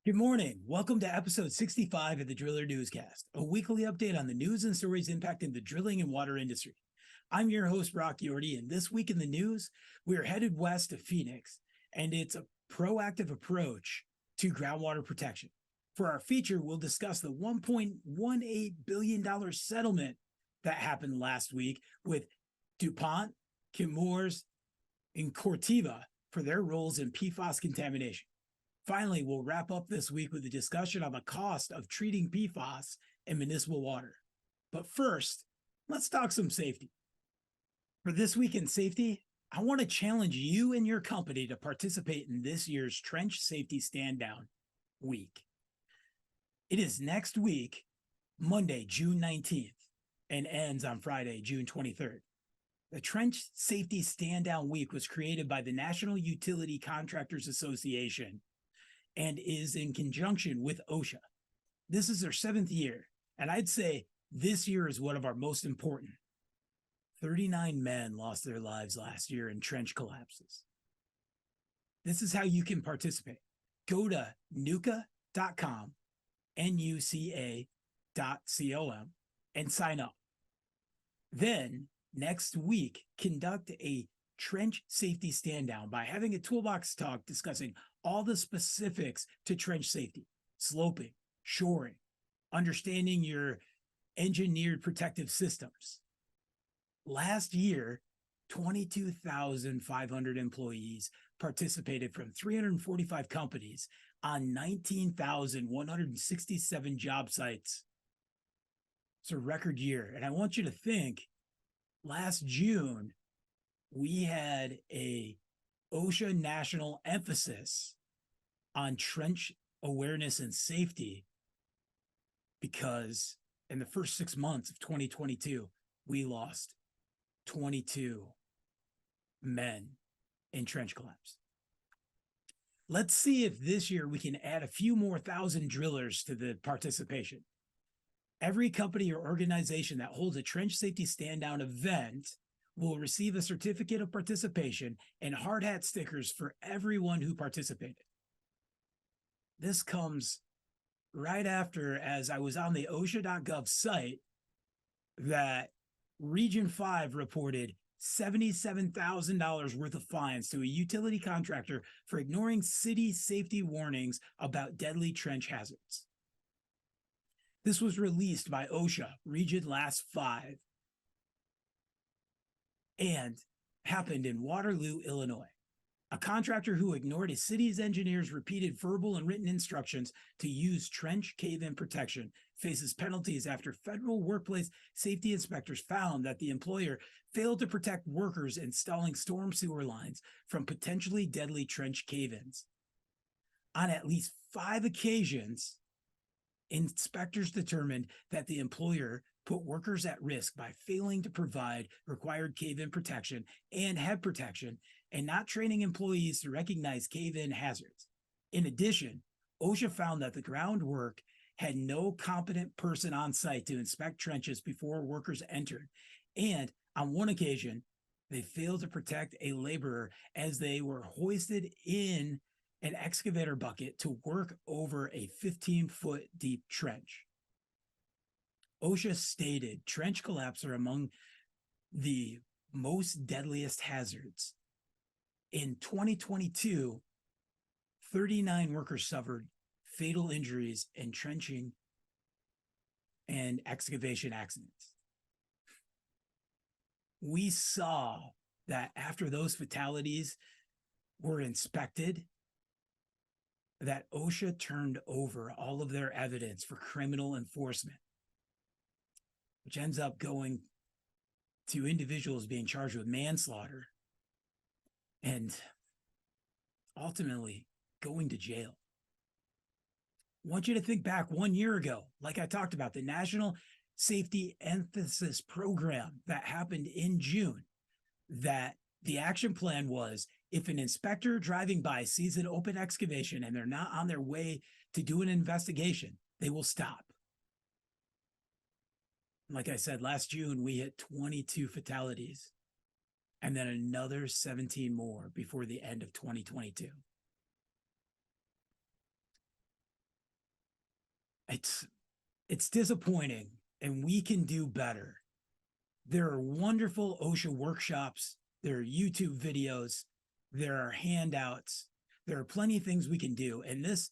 Good morning. Welcome to episode 65 of the Driller Newscast, a weekly update on the news and stories impacting the drilling and water industry. I'm your host, Brock Yordy, and this week in the news, we are headed west to Phoenix, and it's a proactive approach to groundwater protection. For our feature, we'll discuss the $1.18 billion settlement that happened last week with DuPont, Chemours, and Corteva for their roles in PFAS contamination. Finally, we'll wrap up this week with a discussion on the cost of treating PFAS in municipal water. But first, let's talk some safety. For this week in safety, I want to challenge you and your company to participate in this year's Trench Safety Stand Down Week. It is next week, Monday, June 19th, and ends on Friday, June 23rd. The Trench Safety Stand Down Week was created by the National Utility Contractors Association and is in conjunction with OSHA. This is their 7th year, and I'd say this year is one of our most important. 39 men lost their lives last year in trench collapses. This is how you can participate. Go to nuca.com, nuca.com, and sign up. Then, next week, conduct a trench safety stand down by having a toolbox talk discussing all the specifics to trench safety, sloping, shoring, understanding your engineered protective systems. Last year, 22,500 employees participated from 345 companies on 19,167 job sites. It's a record year. And I want you to think, last June, we had a OSHA national emphasis on trench awareness and safety because in the first 6 months of 2022, we lost 22 men in trench collapse. Let's see if this year we can add a few more thousand drillers to the participation. Every company or organization that holds a trench safety stand down event will receive a certificate of participation and hard hat stickers for everyone who participated. This comes right after, as I was on the OSHA.gov site, that Region 5 reported $77,000 worth of fines to a utility contractor for ignoring city safety warnings about deadly trench hazards. This was released by OSHA, Region Last 5, and happened in Waterloo, Illinois. A contractor who ignored a city's engineers' repeated verbal and written instructions to use trench cave-in protection faces penalties after federal workplace safety inspectors found that the employer failed to protect workers installing storm sewer lines from potentially deadly trench cave-ins. On at least 5 occasions, inspectors determined that the employer put workers at risk by failing to provide required cave-in protection and head protection and not training employees to recognize cave-in hazards. In addition, OSHA found that the groundwork had no competent person on site to inspect trenches before workers entered. And on one occasion, they failed to protect a laborer as they were hoisted in an excavator bucket to work over a 15-foot deep trench. OSHA stated trench collapse are among the most deadliest hazards. In 2022, 39 workers suffered fatal injuries in trenching and excavation accidents. We saw that after those fatalities were inspected, that OSHA turned over all of their evidence for criminal enforcement, which ends up going to individuals being charged with manslaughter and ultimately going to jail. I want you to think back 1 year ago, like I talked about, the National Safety Emphasis Program that happened in June, that the action plan was if an inspector driving by sees an open excavation and they're not on their way to do an investigation, they will stop. Like I said, last June, we hit 22 fatalities and then another 17 more before the end of 2022. it's disappointing, and we can do better. There are wonderful OSHA workshops, there are YouTube videos, there are handouts, there are plenty of things we can do. And this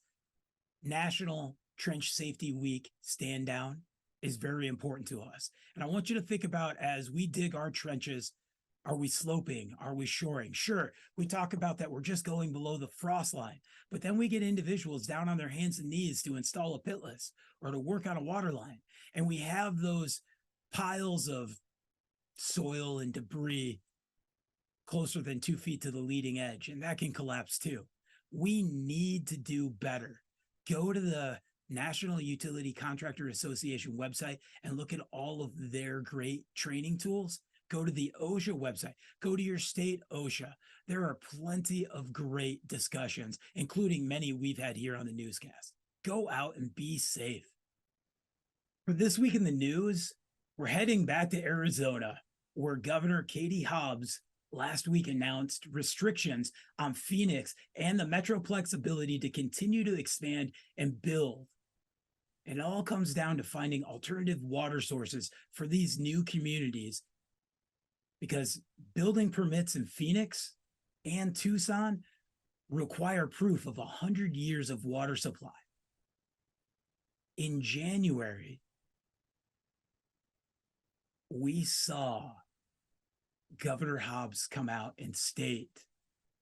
National Trench Safety Week stand down is very important to us. And I want you to think about, as we dig our trenches, are we sloping? Are we shoring? Sure, we talk about that we're just going below the frost line, but then we get individuals down on their hands and knees to install a pitless or to work on a water line. And we have those piles of soil and debris closer than 2 feet to the leading edge, and that can collapse too. We need to do better. Go to the National Utility Contractor Association website and look at all of their great training tools. Go to the OSHA website. Go to your state OSHA. There are plenty of great discussions, including many we've had here on the newscast. Go out and be safe. For this week in the news, we're heading back to Arizona, where Governor Katie Hobbs last week announced restrictions on Phoenix and the Metroplex ability to continue to expand and build. It all comes down to finding alternative water sources for these new communities, because building permits in Phoenix and Tucson require proof of 100 years of water supply. In January, we saw Governor Hobbs come out and state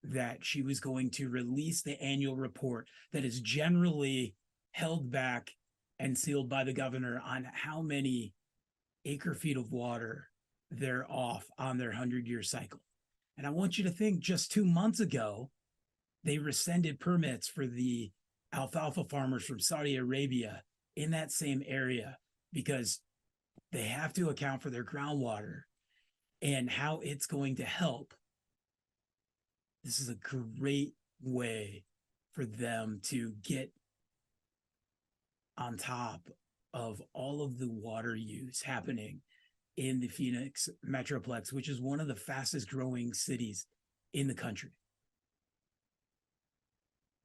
that she was going to release the annual report that is generally held back and sealed by the governor on how many acre feet of water they're off on their 100-year cycle. And I want you to think, just 2 months ago, they rescinded permits for the alfalfa farmers from Saudi Arabia in that same area because they have to account for their groundwater and how it's going to help. This is a great way for them to get on top of all of the water use happening in the Phoenix Metroplex, which is one of the fastest growing cities in the country.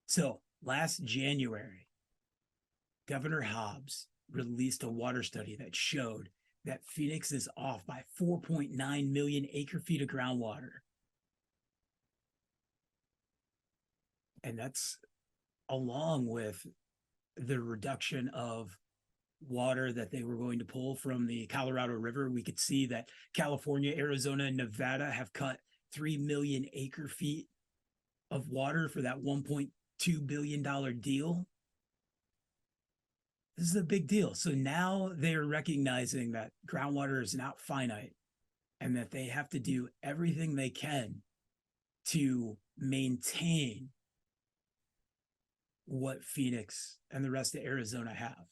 So last January, Governor Hobbs released a water study that showed that Phoenix is off by 4.9 million acre feet of groundwater. And that's along with the reduction of water that they were going to pull from the Colorado River. We could see that California, Arizona, and Nevada have cut 3 million acre feet of water for that $1.2 billion deal. This is a big deal. So now they're recognizing that groundwater is not finite and that they have to do everything they can to maintain what Phoenix and the rest of Arizona have.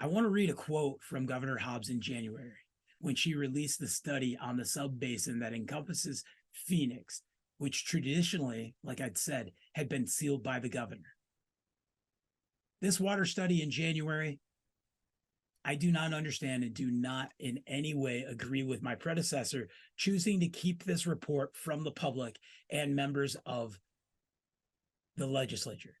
I want to read a quote from Governor Hobbs in January when she released the study on the sub-basin that encompasses Phoenix, which traditionally, like I'd said, had been sealed by the governor. This water study in January, I do not understand and do not in any way agree with my predecessor choosing to keep this report from the public and members of the legislature.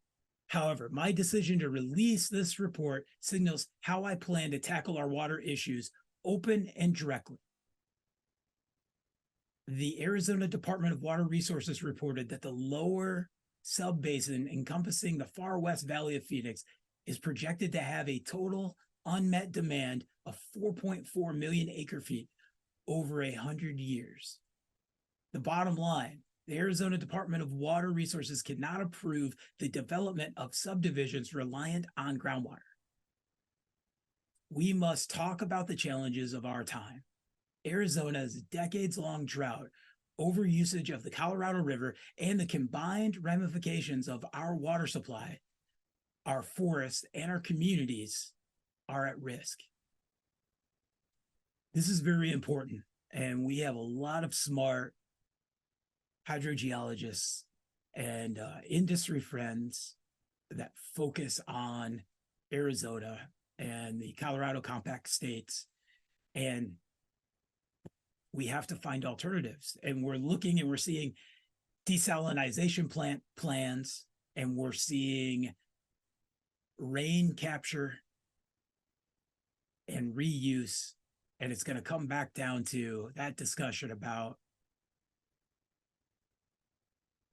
However, my decision to release this report signals how I plan to tackle our water issues open and directly. The Arizona Department of Water Resources reported that the lower sub-basin encompassing the far west valley of Phoenix is projected to have a total unmet demand of 4.4 million acre feet over 100 years. The bottom line, the Arizona Department of Water Resources cannot approve the development of subdivisions reliant on groundwater. We must talk about the challenges of our time. Arizona's decades-long drought, overusage of the Colorado River, and the combined ramifications of our water supply, our forests, and our communities are at risk. This is very important, and we have a lot of smart hydrogeologists and industry friends that focus on Arizona and the Colorado Compact states, and we have to find alternatives. And we're looking and we're seeing desalinization plant plans, and we're seeing rain capture and reuse. And it's going to come back down to that discussion about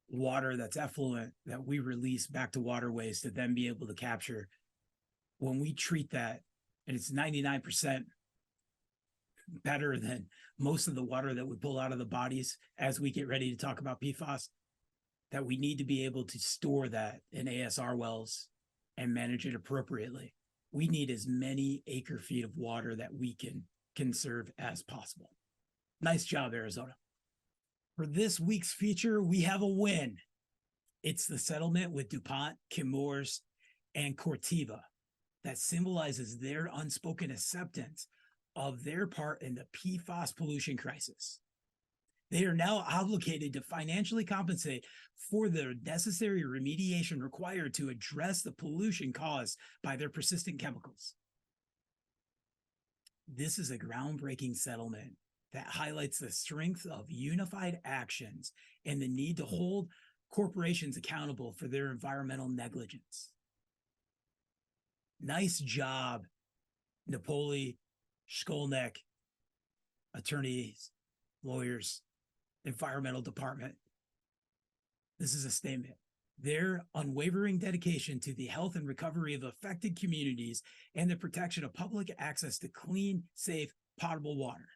water that's effluent that we release back to waterways to then be able to capture. When we treat that, and it's 99% better than most of the water that we pull out of the bodies as we get ready to talk about PFAS, that we need to be able to store that in ASR wells and manage it appropriately. We need as many acre feet of water that we can conserve as possible. Nice job, Arizona. For this week's feature, we have a win. It's the settlement with DuPont, Chemours, and Corteva that symbolizes their unspoken acceptance of their part in the PFAS pollution crisis. They are now obligated to financially compensate for the necessary remediation required to address the pollution caused by their persistent chemicals. This is a groundbreaking settlement that highlights the strength of unified actions and the need to hold corporations accountable for their environmental negligence. Nice job, Napoli, Shkolnik, attorneys, lawyers, environmental department. This is a statement. Their unwavering dedication to the health and recovery of affected communities and the protection of public access to clean, safe, potable water.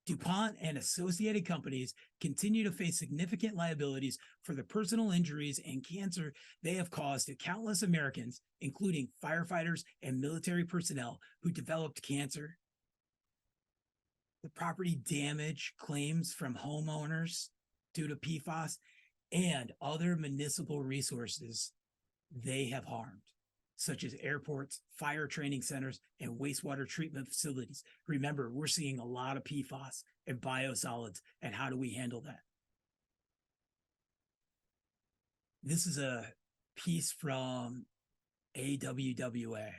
DuPont and associated companies continue to face significant liabilities for the personal injuries and cancer they have caused to countless Americans, including firefighters and military personnel who developed cancer. The property damage claims from homeowners due to PFAS and other municipal resources they have harmed, such as airports, fire training centers, and wastewater treatment facilities. Remember, we're seeing a lot of PFAS and biosolids, and how do we handle that? This is a piece from AWWA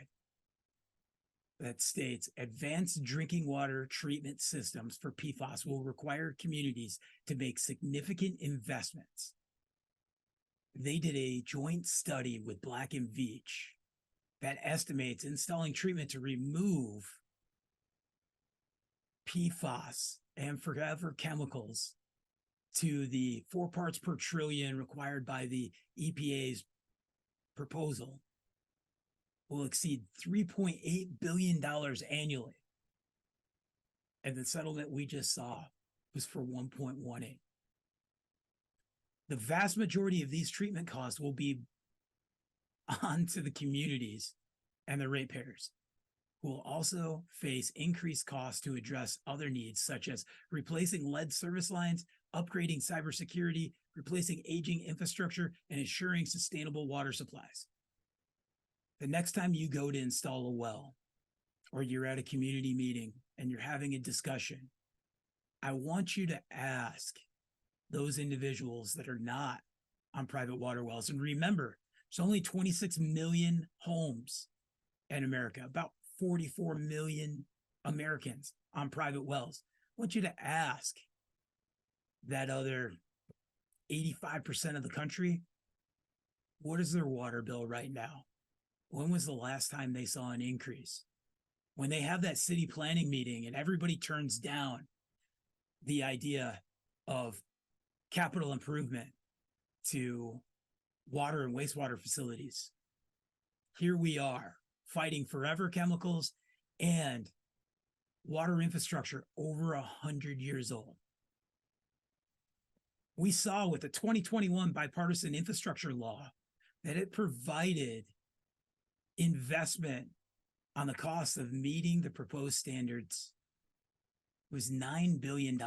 that states advanced drinking water treatment systems for PFAS will require communities to make significant investments. They did a joint study with Black and Veatch that estimates installing treatment to remove PFAS and forever chemicals to the 4 parts per trillion required by the EPA's proposal will exceed $3.8 billion annually. And the settlement we just saw was for 1.18. The vast majority of these treatment costs will be onto the communities and the ratepayers, who will also face increased costs to address other needs, such as replacing lead service lines, upgrading cybersecurity, replacing aging infrastructure, and ensuring sustainable water supplies. The next time you go to install a well, or you're at a community meeting and you're having a discussion, I want you to ask those individuals that are not on private water wells. And remember, there's only 26 million homes in America, about 44 million Americans on private wells. I want you to ask that other 85% of the country, what is their water bill right now? When was the last time they saw an increase? When they have that city planning meeting and everybody turns down the idea of capital improvement to water and wastewater facilities, here we are fighting forever chemicals and water infrastructure over 100 years old. We saw with the 2021 bipartisan infrastructure law that it provided investment on the cost of meeting the proposed standards was $9 billion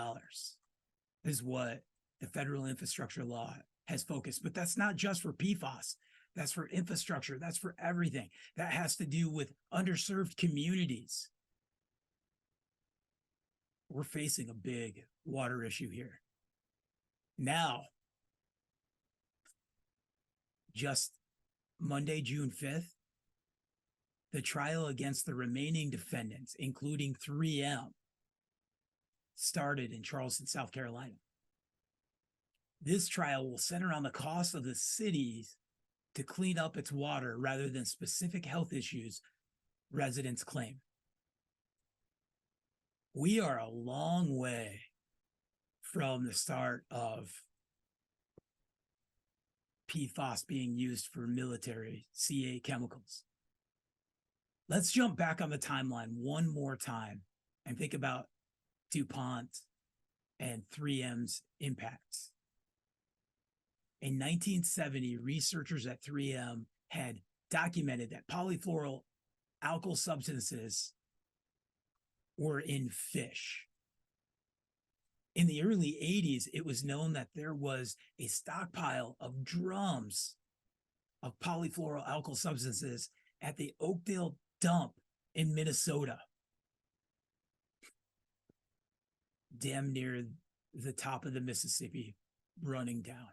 is what the federal infrastructure law has focused. But that's not just for PFAS. That's for infrastructure. That's for everything. That has to do with underserved communities. We're facing a big water issue here. Now, just Monday, June 5th, the trial against the remaining defendants, including 3M, started in Charleston, South Carolina. This trial will center on the cost of the city's to clean up its water rather than specific health issues residents claim. We are a long way from the start of PFAS being used for military CA chemicals. Let's jump back on the timeline one more time and think about DuPont and 3M's impacts. In 1970, researchers at 3M had documented that polyfluoroalkyl substances were in fish. In the early 80s, it was known that there was a stockpile of drums of polyfluoroalkyl substances at the Oakdale dump in Minnesota, damn near the top of the Mississippi running down.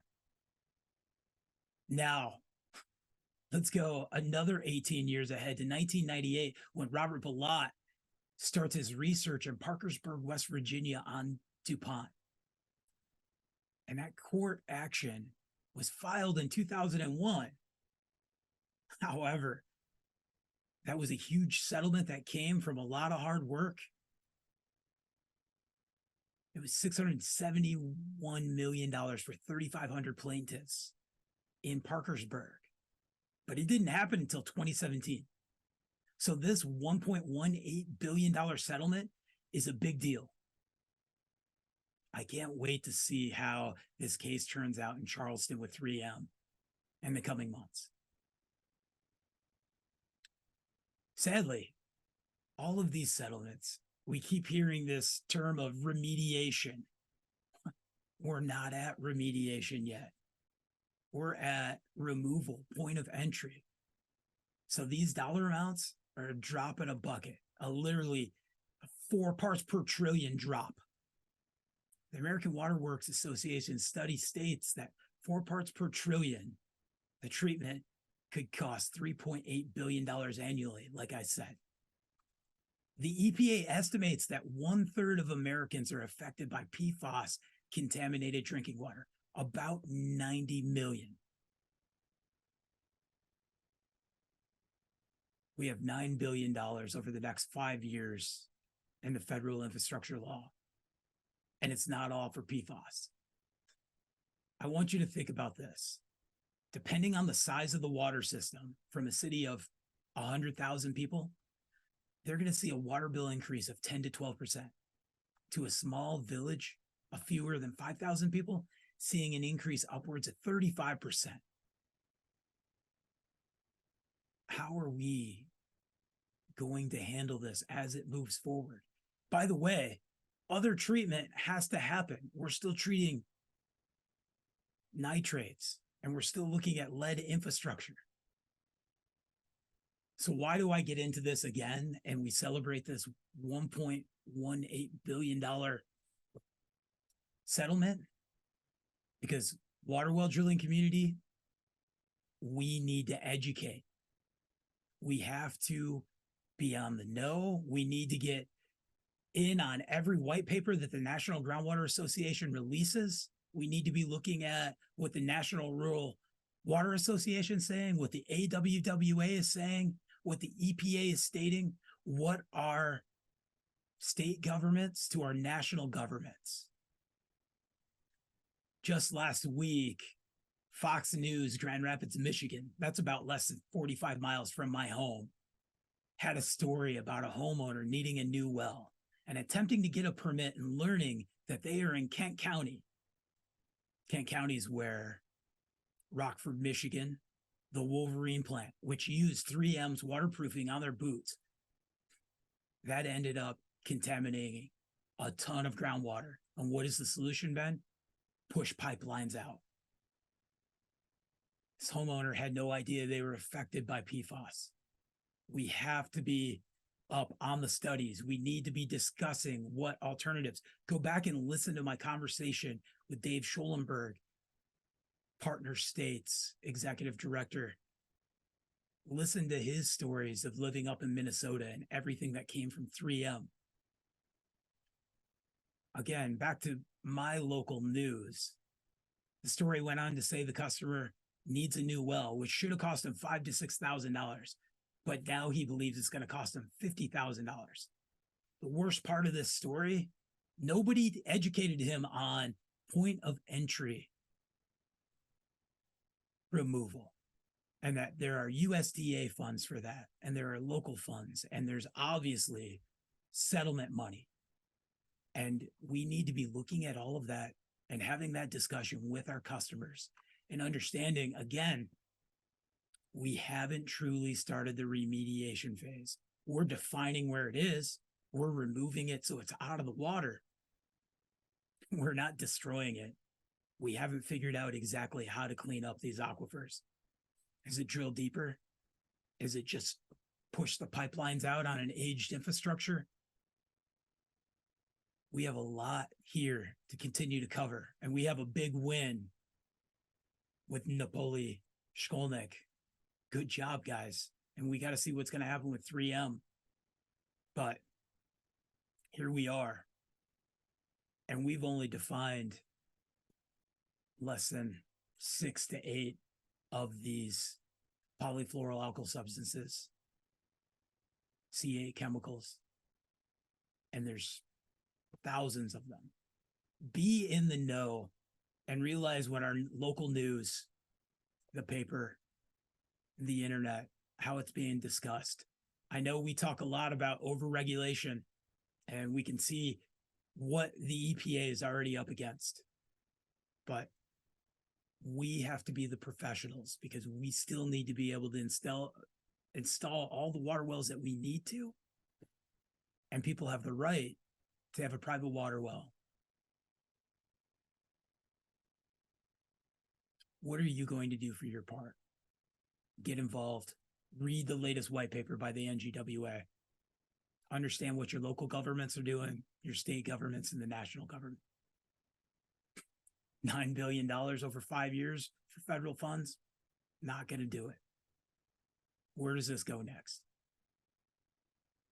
Now, let's go another 18 years ahead to 1998 when Robert Bilott starts his research in Parkersburg, West Virginia on DuPont. And that court action was filed in 2001. However, that was a huge settlement that came from a lot of hard work. It was $671 million for 3,500 plaintiffs in Parkersburg. But it didn't happen until 2017. So this $1.18 billion settlement is a big deal. I can't wait to see how this case turns out in Charleston with 3M in the coming months. Sadly, all of these settlements, we keep hearing this term of remediation. We're not at remediation yet. We're at removal, point of entry. So these dollar amounts are a drop in a bucket, literally 4 parts per trillion drop. The American Water Works Association study states that 4 parts per trillion, the treatment could cost $3.8 billion annually, like I said. The EPA estimates that 1/3 of Americans are affected by PFAS contaminated drinking water, about 90 million. We have $9 billion over the next 5 years in the federal infrastructure law. And it's not all for PFAS. I want you to think about this. Depending on the size of the water system, from a city of 100,000 people, they're going to see a water bill increase of 10 to 12%. To a small village of fewer than 5,000 people, seeing an increase upwards of 35%. How are we going to handle this as it moves forward? By the way, other treatment has to happen. We're still treating nitrates and we're still looking at lead infrastructure. So why do I get into this again and we celebrate this $1.18 billion settlement? Because water well drilling community, we need to educate. We have to be on the know. We need to get in on every white paper that the National Groundwater Association releases. We need to be looking at what the National Rural Water Association is saying, what the AWWA is saying, what the EPA is stating, what our state governments to our national governments. Just last week, Fox News, Grand Rapids, Michigan, that's about less than 45 miles from my home, had a story about a homeowner needing a new well and attempting to get a permit and learning that they are in Kent County. Kent County is where Rockford, Michigan, the Wolverine plant, which used 3M's waterproofing on their boots, that ended up contaminating a ton of groundwater. And what is the solution, Ben? Push pipelines out. This homeowner had no idea they were affected by PFAS. We have to be up on the studies. We need to be discussing what alternatives. Go back and listen to my conversation with Dave Schollenberg, Partner States Executive Director. Listen to his stories of living up in Minnesota and everything that came from 3M. Again, back to my local news. The story went on to say the customer needs a new well, which should have cost him $5,000 to $6,000, but now he believes it's going to cost him $50,000. The worst part of this story, nobody educated him on point of entry removal, and that there are USDA funds for that, and there are local funds, and there's obviously settlement money. And we need to be looking at all of that and having that discussion with our customers and understanding, again, we haven't truly started the remediation phase. We're defining where it is. We're removing it so it's out of the water. We're not destroying it. We haven't figured out exactly how to clean up these aquifers. Is it drill deeper? Is it just push the pipelines out on an aged infrastructure? We have a lot here to continue to cover, and we have a big win with Napoli Shkolnik. Good job, guys. And we got to see what's going to happen with 3M. But here we are. And we've only defined less than 6 to 8 of these polyfluoroalkyl substances, C8 chemicals, and there's thousands of them. Be in the know and realize when our local news, the paper, the internet, how it's being discussed. I know we talk a lot about overregulation, and we can see what the EPA is already up against. But we have to be the professionals, because we still need to be able to install all the water wells that we need to. And people have the right to have a private water well. What are you going to do for your part? Get involved. Read the latest white paper by the NGWA. Understand what your local governments are doing, your state governments, and the national government. $9 billion over 5 years for federal funds, not going to do it. Where does this go next?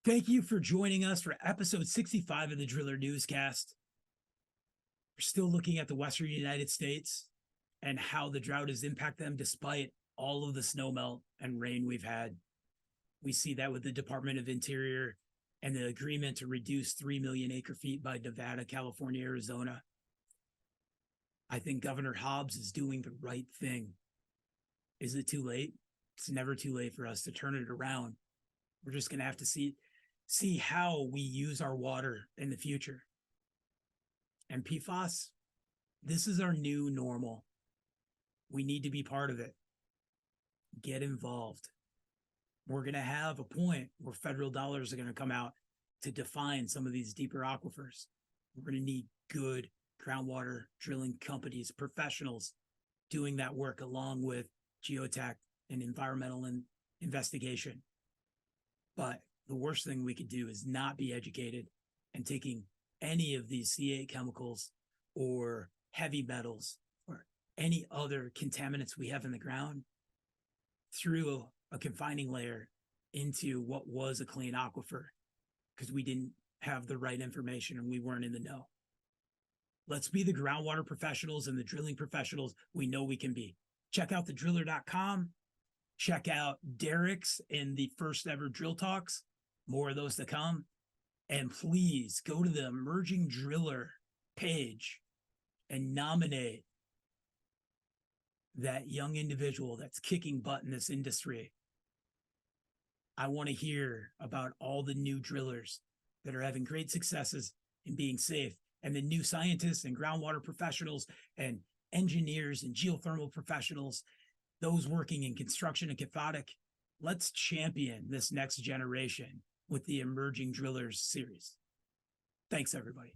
Thank you for joining us for episode 65 of the Driller Newscast. We're still looking at the Western United States and how the drought has impacted them despite all of the snowmelt and rain we've had. We see that with the Department of Interior and the agreement to reduce 3 million acre feet by Nevada, California, Arizona. I think Governor Hobbs is doing the right thing. Is it too late? It's never too late for us to turn it around. We're just going to have to see how we use our water in the future. And PFAS, this is our new normal. We need to be part of it. Get involved. We're going to have a point where federal dollars are going to come out to define some of these deeper aquifers. We're going to need good groundwater drilling companies, professionals doing that work along with geotech and environmental investigation. But the worst thing we could do is not be educated and taking any of these C8 chemicals or heavy metals or any other contaminants we have in the ground through a confining layer into what was a clean aquifer, because we didn't have the right information and we weren't in the know. Let's be the groundwater professionals and the drilling professionals we know we can be. Check out thedriller.com. Check out Derek's in the first ever Drill Talks. More of those to come. And please go to the Emerging Driller page and nominate that young individual that's kicking butt in this industry. I want to hear about all the new drillers that are having great successes in being safe, and the new scientists and groundwater professionals and engineers and geothermal professionals, those working in construction and cathodic. Let's champion this next generation with the Emerging Drillers series. Thanks, everybody.